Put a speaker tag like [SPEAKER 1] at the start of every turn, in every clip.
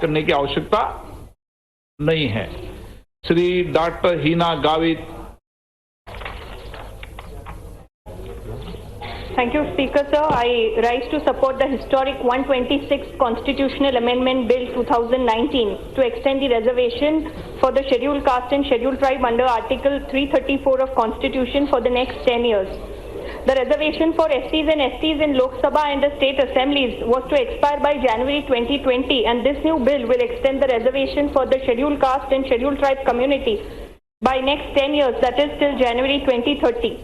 [SPEAKER 1] करने की आवश्यकता नहीं है। Shri doctor Heena Gavit.
[SPEAKER 2] Thank you, Speaker, sir. I rise to support the historic 126th Constitutional Amendment Bill 2019 to extend the reservation for the scheduled caste and scheduled tribe under Article 334 of Constitution for the next 10 years. The reservation for SCs and STs in Lok Sabha and the state assemblies was to expire by January 2020, and this new bill will extend the reservation for the scheduled caste and scheduled tribe community by next 10 years, that is till January 2030.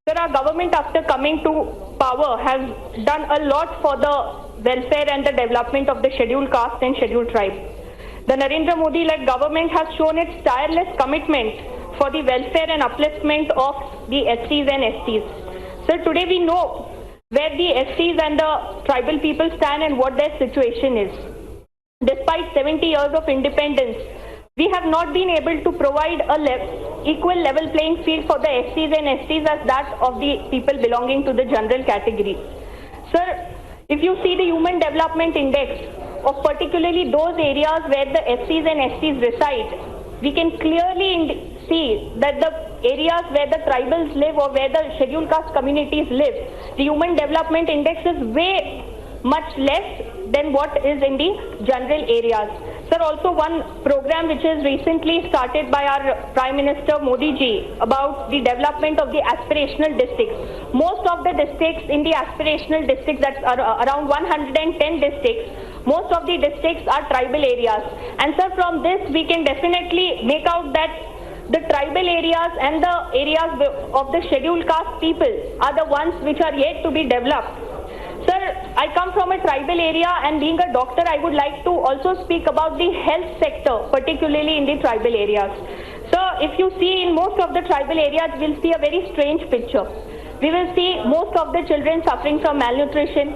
[SPEAKER 2] Sir, our government after coming to power has done a lot for the welfare and the development of the scheduled caste and scheduled tribe. The Narendra Modi-led government has shown its tireless commitment for the welfare and upliftment of the SCs and STs. Sir, today we know where the SCs and the tribal people stand and what their situation is. Despite 70 years of independence, we have not been able to provide a equal level playing field for the SCs and STs as that of the people belonging to the general category. Sir, if you see the Human Development Index of particularly those areas where the SCs and STs reside, we can clearly see that the areas where the tribals live or where the scheduled caste communities live, the Human Development Index is way much less than what is in the general areas. Sir, also one program which is recently started by our Prime Minister Modi ji about the development of the aspirational districts. Most of the districts in the aspirational districts, that are around 110 districts, most of the districts are tribal areas. And sir, from this we can definitely make out that the tribal areas and the areas of the scheduled caste people are the ones which are yet to be developed. Sir, I come from a tribal area, and being a doctor, I would like to also speak about the health sector, particularly in the tribal areas. Sir, if you see in most of the tribal areas, we'll see a very strange picture. We will see most of the children suffering from malnutrition,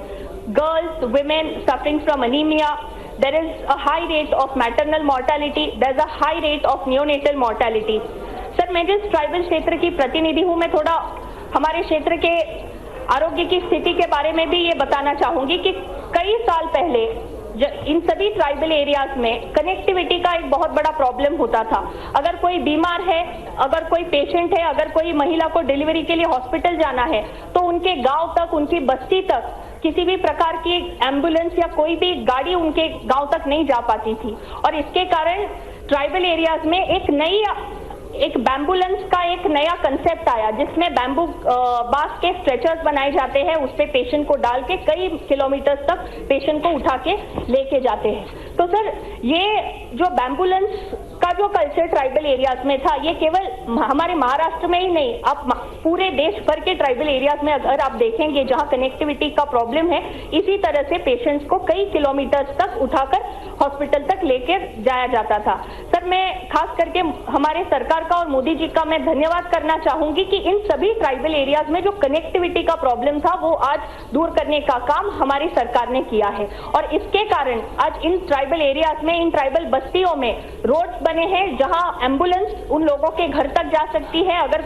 [SPEAKER 2] girls, women suffering from anemia. There is a high rate of maternal mortality. There's a high rate of neonatal mortality. Sir, मैं जिस tribal क्षेत्र की प्रतिनिधि हूँ, मैं थोड़ा हमारे क्षेत्र के आरोग्य की स्थिति के बारे में भी ये बताना चाहूंगी कि कई साल पहले इन सभी ट्राइबल एरियाज में कनेक्टिविटी का एक बहुत बड़ा प्रॉब्लम होता था। अगर कोई बीमार है, अगर कोई पेशेंट है, अगर कोई महिला को डिलीवरी के लिए हॉस्पिटल जाना है, तो उनके गांव तक, उनकी बस्ती तक किसी भी प्रकार की एम्बुलेंस या कोई भी गाड़ी उनके गांव तक नहीं जा पाती थी। और इसके कारण ट्राइबल एरियाज में एक बैम्बुलेंस का एक नया कंसेप्ट आया, जिसमें बैम्बू बांस के स्ट्रेचर्स बनाए जाते हैं, उस पे पेशेंट को डाल के कई किलोमीटर तक पेशेंट को उठा के लेके जाते हैं। तो सर, ये जो बैम्बुलेंस का जो कल्चर ट्राइबल एरियाज में था, ये केवल हमारे महाराष्ट्र में ही नहीं, आप पूरे देश भर के ट्राइबल एरियाज में अगर आप देखेंगे जहां कनेक्टिविटी का प्रॉब्लम है, इसी तरह से पेशेंट्स को कई किलोमीटर तक उठाकर हॉस्पिटल तक लेकर जाया जाता था। सर, मैं खास करके हमारे सरकार का और मोदी जी का मैं धन्यवाद करना चाहूंगी कि इन सभी ट्राइबल एरियाज में जो कनेक्टिविटी का प्रॉब्लम था, वो आज दूर करने का काम हमारी सरकार ने किया है। और इसके कारण आज इन ट्राइबल एरियाज में, इन ट्राइबल बस्तियों में रोड्स बने हैं जहां एम्बुलेंस उन लोगों के घर तक जा सकती है। अगर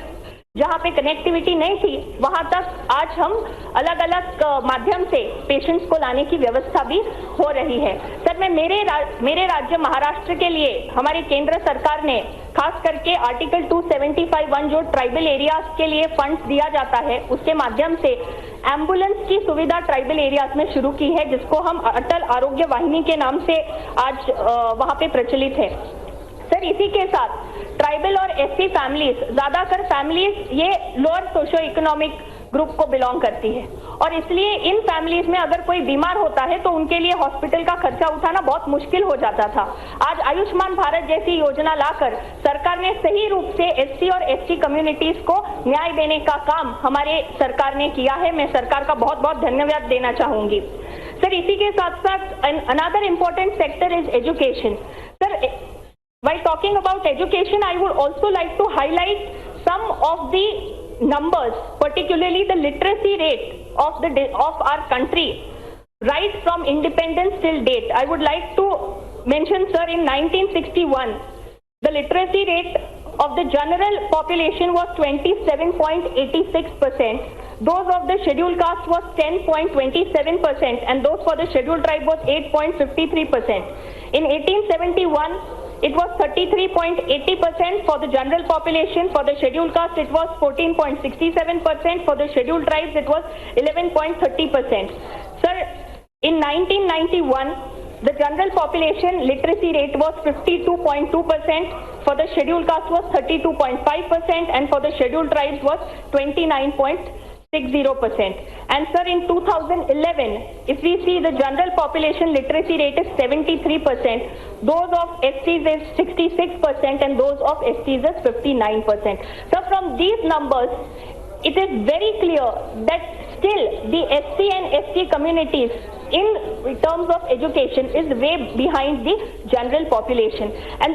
[SPEAKER 2] जहां पे कनेक्टिविटी नहीं थी, वहां तक आज हम अलग अलग माध्यम से पेशेंट्स को लाने की व्यवस्था भी हो रही है। सर, मैं मेरे राज्य महाराष्ट्र के लिए हमारी केंद्र सरकार ने खास करके आर्टिकल 275(1) जो ट्राइबल एरियाज के लिए फंड्स दिया जाता है, उसके माध्यम से एम्बुलेंस की सुविधा ट्राइबल एरियाज में शुरू की है, जिसको हम अटल आरोग्य वाहिनी के नाम से आज वहां पे प्रचलित है। सर, इसी के साथ ट्राइबल और एससी फैमिलीज, ज्यादातर फैमिलीज ये लोअर सोशो इकोनॉमिक ग्रुप को बिलोंग करती है, और इसलिए इन फैमिलीज में अगर कोई बीमार होता है तो उनके लिए हॉस्पिटल का खर्चा उठाना बहुत मुश्किल हो जाता था। आज आयुष्मान भारत जैसी योजना लाकर सरकार ने सही रूप से एससी और एसटी कम्युनिटीज को न्याय देने का काम हमारे सरकार ने किया है। मैं सरकार का बहुत बहुत धन्यवाद देना चाहूंगी। सर, इसी के साथ साथ another important sector is education. Sir, while talking about education, I would also like to highlight some of the numbers, particularly the literacy rate of our country right from independence till date. I would like to mention, sir, in 1961, the literacy rate of the general population was 27.86%. Those of the scheduled caste was 10.27%, and those for the scheduled tribe was 8.53%. In 1871, it was 33.80% for the general population. For the scheduled caste, it was 14.67%. For the scheduled tribes, it was 11.30%. Sir, in 1991, the general population literacy rate was 52.2%. For the scheduled caste was 32.5%, and for the scheduled tribes was 29.60%. And sir, in 2011, if we see the general population literacy rate is 73%, those of STs is 66%, and those of STs is 59%. So from these numbers, it is very clear that still the SC and ST communities in terms of education is way behind the general population. And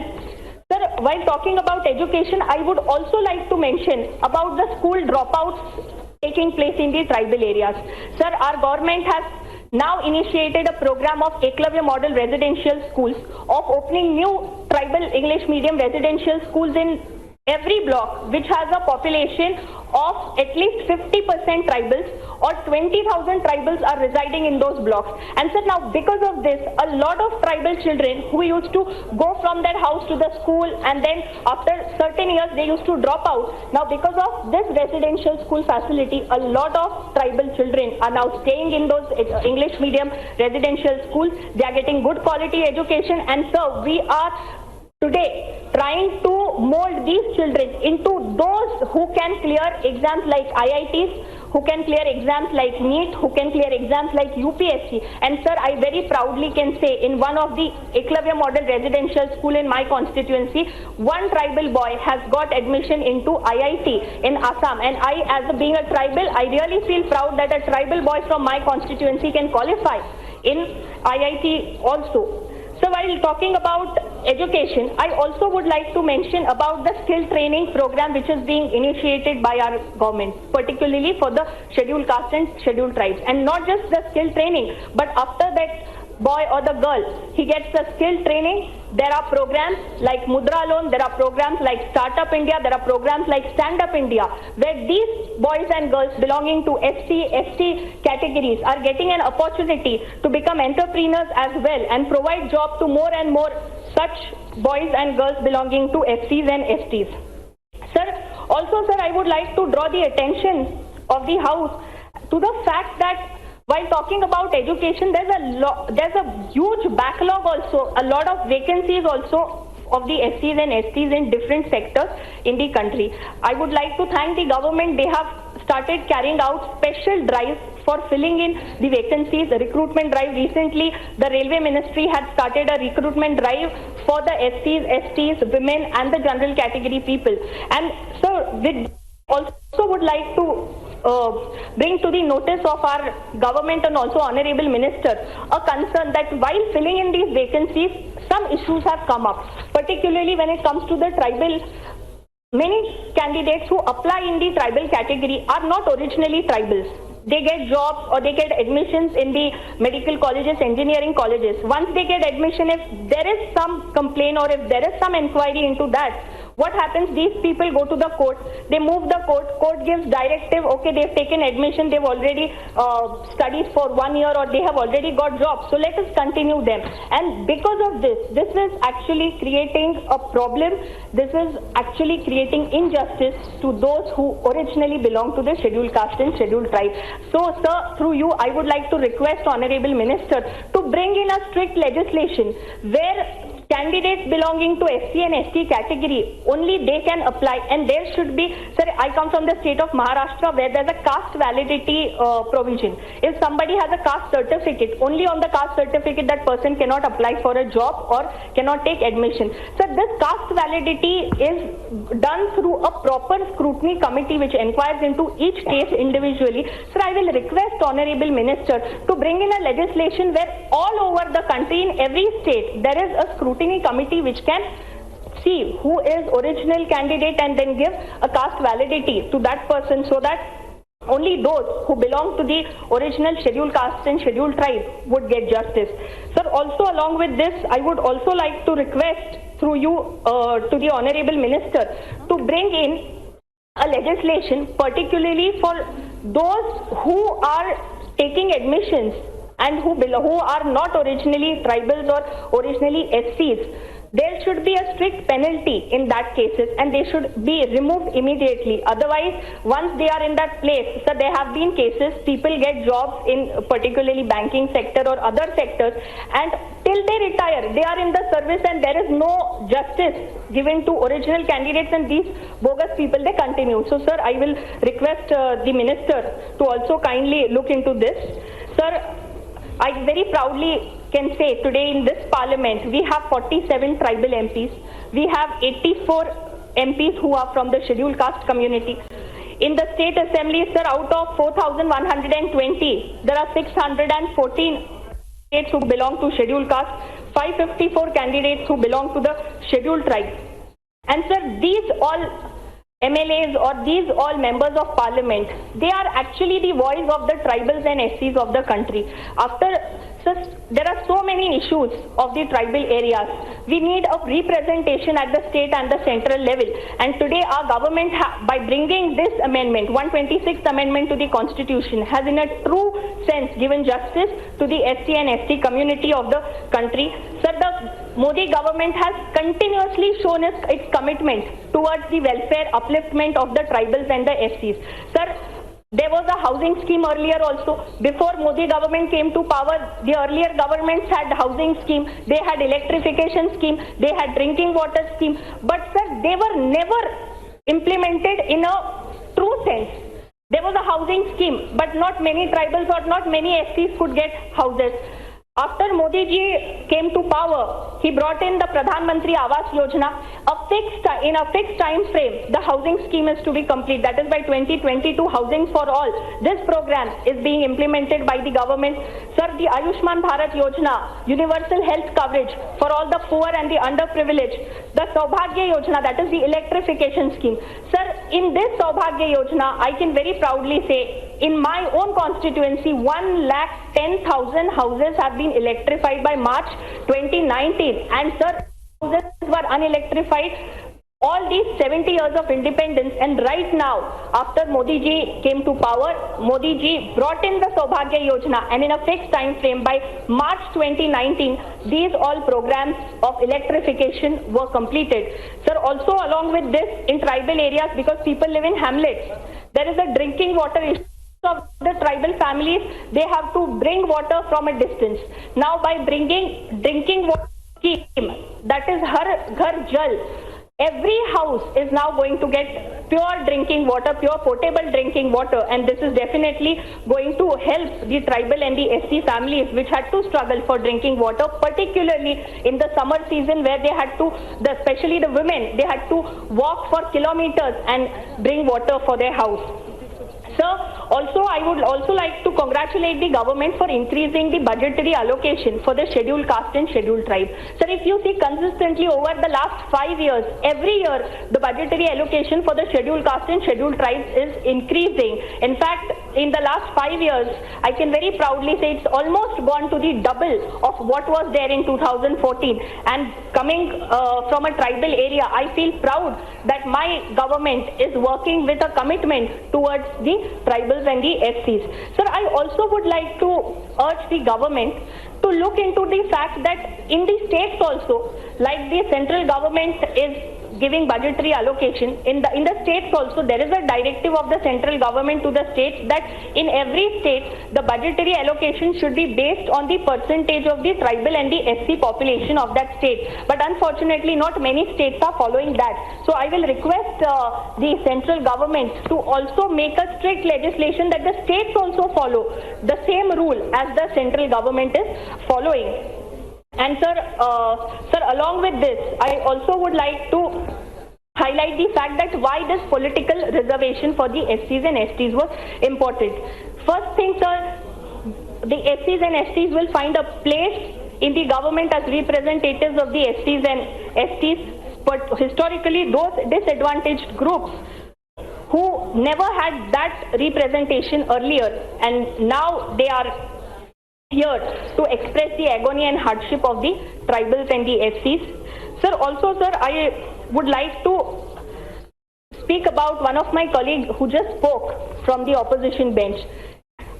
[SPEAKER 2] sir, while talking about education, I would also like to mention about the school dropouts taking place in the tribal areas. Sir, our government has now initiated a program of Eklavya model residential schools, of opening new tribal English medium residential schools in every block which has a population of at least 50% tribals, or 20,000 tribals are residing in those blocks. And so now, because of this, a lot of tribal children who used to go from their house to the school, and then after certain years they used to drop out. Now, because of this residential school facility, a lot of tribal children are now staying in those English medium residential schools. They are getting good quality education, and so we are today trying to mold these children into those who can clear exams like IITs, who can clear exams like NEET, who can clear exams like UPSC. And sir, I very proudly can say, in one of the Eklavya model residential school in my constituency, one tribal boy has got admission into IIT in Assam. And I, as being a tribal, I really feel proud that a tribal boy from my constituency can qualify in IIT also. So while talking about education, I also would like to mention about the skill training program which is being initiated by our government, particularly for the scheduled caste and scheduled tribes. And not just the skill training, but after that boy or the girl, he gets the skill training, there are programs like Mudra Loan, there are programs like Startup India, there are programs like Stand Up India, where these boys and girls belonging to SC, ST categories are getting an opportunity to become entrepreneurs as well, and provide job to more and more such boys and girls belonging to SCs and STs. Sir, also sir, I would like to draw the attention of the House to the fact that while talking about education, there's a huge backlog also, a lot of vacancies also of the SCs and STs in different sectors in the country. I would like to thank the government. They have started carrying out special drives for filling in the vacancies, the recruitment drive. Recently, the Railway Ministry had started a recruitment drive for the SCs, STs, women and the general category people. And so, we also would like to bring to the notice of our government and also Honorable Minister a concern that while filling in these vacancies, some issues have come up, particularly when it comes to the tribal. Many candidates who apply in the tribal category are not originally tribals. They get jobs or they get admissions in the medical colleges, engineering colleges. Once they get admission, if there is some complaint or if there is some inquiry into that, what happens? These people go to the court, they move the court gives directive, okay, they've taken admission, they've already studied for 1 year, or they have already got jobs, so let us continue them. And because of this is actually creating a problem, this is actually creating injustice to those who originally belong to the scheduled caste and scheduled tribe. So sir, through you, I would like to request Honorable Minister to bring in a strict legislation where candidates belonging to SC and ST category, only they can apply, and there should be, sir, I come from the state of Maharashtra where there's a caste validity provision. If somebody has a caste certificate, only on the caste certificate that person cannot apply for a job or cannot take admission. So this caste validity is done through a proper scrutiny committee which inquires into each case individually. Sir, I will request Honorable Minister to bring in a legislation where all over the country, in every state, there is a scrutiny committee which can see who is original candidate and then give a caste validity to that person, so that only those who belong to the original scheduled caste and scheduled tribe would get justice. Sir, also along with this, I would also like to request through you to the Honorable Minister to bring in a legislation particularly for those who are taking admissions and who are not originally tribals or originally SCs, there should be a strict penalty in that cases, and they should be removed immediately. Otherwise, once they are in that place, so there have been cases, people get jobs in particularly banking sector or other sectors, and till they retire, they are in the service and there is no justice given to original candidates, and these bogus people, they continue. So, sir, I will request the minister to also kindly look into this. Sir, I very proudly can say today in this parliament we have 47 tribal MPs. We have 84 MPs who are from the scheduled caste community. In the state assembly, sir, out of 4,120, there are 614 candidates who belong to scheduled caste, 554 candidates who belong to the scheduled tribe. And sir, these all MLAs or these all members of parliament, they are actually the voice of the tribals and SCs of the country. There are so many issues of the tribal areas. We need a representation at the state and the central level. And today our government, by bringing this amendment, 126th amendment to the constitution, has in a true sense given justice to the SC and ST community of the country. Sir, the Modi government has continuously shown its commitment towards the welfare upliftment of the tribals and the SCs. Sir, there was a housing scheme earlier also. Before Modi government came to power, the earlier governments had housing scheme, they had electrification scheme, they had drinking water scheme. But sir, they were never implemented in a true sense. There was a housing scheme, but not many tribals or not many SCs could get houses. After Modi ji came to power, he brought in the Pradhan Mantri Awas Yojana. In a fixed time frame, the housing scheme is to be complete. That is by 2022, Housing for All. This program is being implemented by the government. Sir, the Ayushman Bharat Yojana, universal health coverage for all the poor and the underprivileged. The Saubhagya Yojana, that is the electrification scheme. Sir, in this Saubhagya Yojana, I can very proudly say, in my own constituency, 1,10,000 houses have been electrified by March 2019, and sir, houses were unelectrified all these 70 years of independence. And right now, after Modi ji came to power, Modi ji brought in the Saubhagya Yojana, and in a fixed time frame by March 2019, these all programs of electrification were completed. Sir, also along with this, in tribal areas, because people live in hamlets, there is a drinking water issue of the tribal families. They have to bring water from a distance. Now, by bringing drinking water scheme, that is Har Ghar Jal, every house is now going to get pure drinking water, pure potable drinking water, and this is definitely going to help the tribal and the SC families which had to struggle for drinking water, particularly in the summer season where they had to, especially the women, they had to walk for kilometers and bring water for their house. Sir, also I would also like to congratulate the government for increasing the budgetary allocation for the scheduled caste and scheduled tribe. Sir, if you see consistently over the last 5 years, every year the budgetary allocation for the scheduled caste and scheduled tribes is increasing. In fact, in the last 5 years, I can very proudly say it's almost gone to the double of what was there in 2014. And coming from a tribal area, I feel proud that my government is working with a commitment towards the tribals and the SCs. Sir, I also would like to urge the government to look into the fact that in the states also, like the central government is giving budgetary allocation, in the states also there is a directive of the central government to the states that in every state the budgetary allocation should be based on the percentage of the tribal and the SC population of that state. But unfortunately not many states are following that. So I will request the central government to also make a strict legislation that the states also follow the same rule as the central government is following. And sir, along with this, I also would like to highlight the fact that why this political reservation for the SCs and STs was important. First thing, sir, the SCs and STs will find a place in the government as representatives of the SCs and STs, but historically those disadvantaged groups who never had that representation earlier, and now they are here to express the agony and hardship of the tribals and the SCs. Sir, also, sir, I would like to speak about one of my colleagues who just spoke from the opposition bench.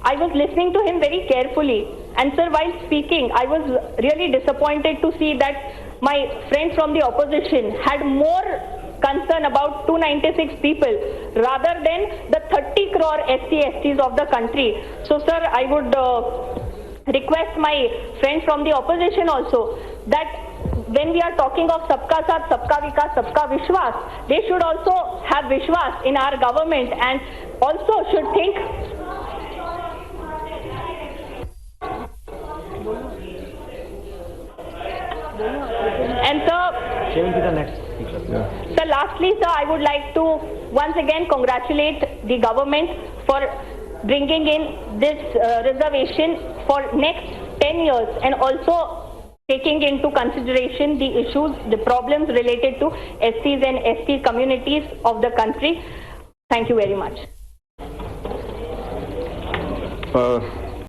[SPEAKER 2] I was listening to him very carefully. And sir, while speaking, I was really disappointed to see that my friend from the opposition had more concern about 296 people rather than the 30 crore SC/STs of the country. So sir, I would request my friend from the opposition also that when we are talking of Sabka Saath, Sabka Vikas, Sabka Vishwas, they should also have Vishwas in our government and also should think. And sir, sir, lastly, sir, I would like to once again congratulate the government for bringing in this reservation for next 10 years and also taking into consideration the issues, the problems related to SCs and ST communities of the country. Thank you very much.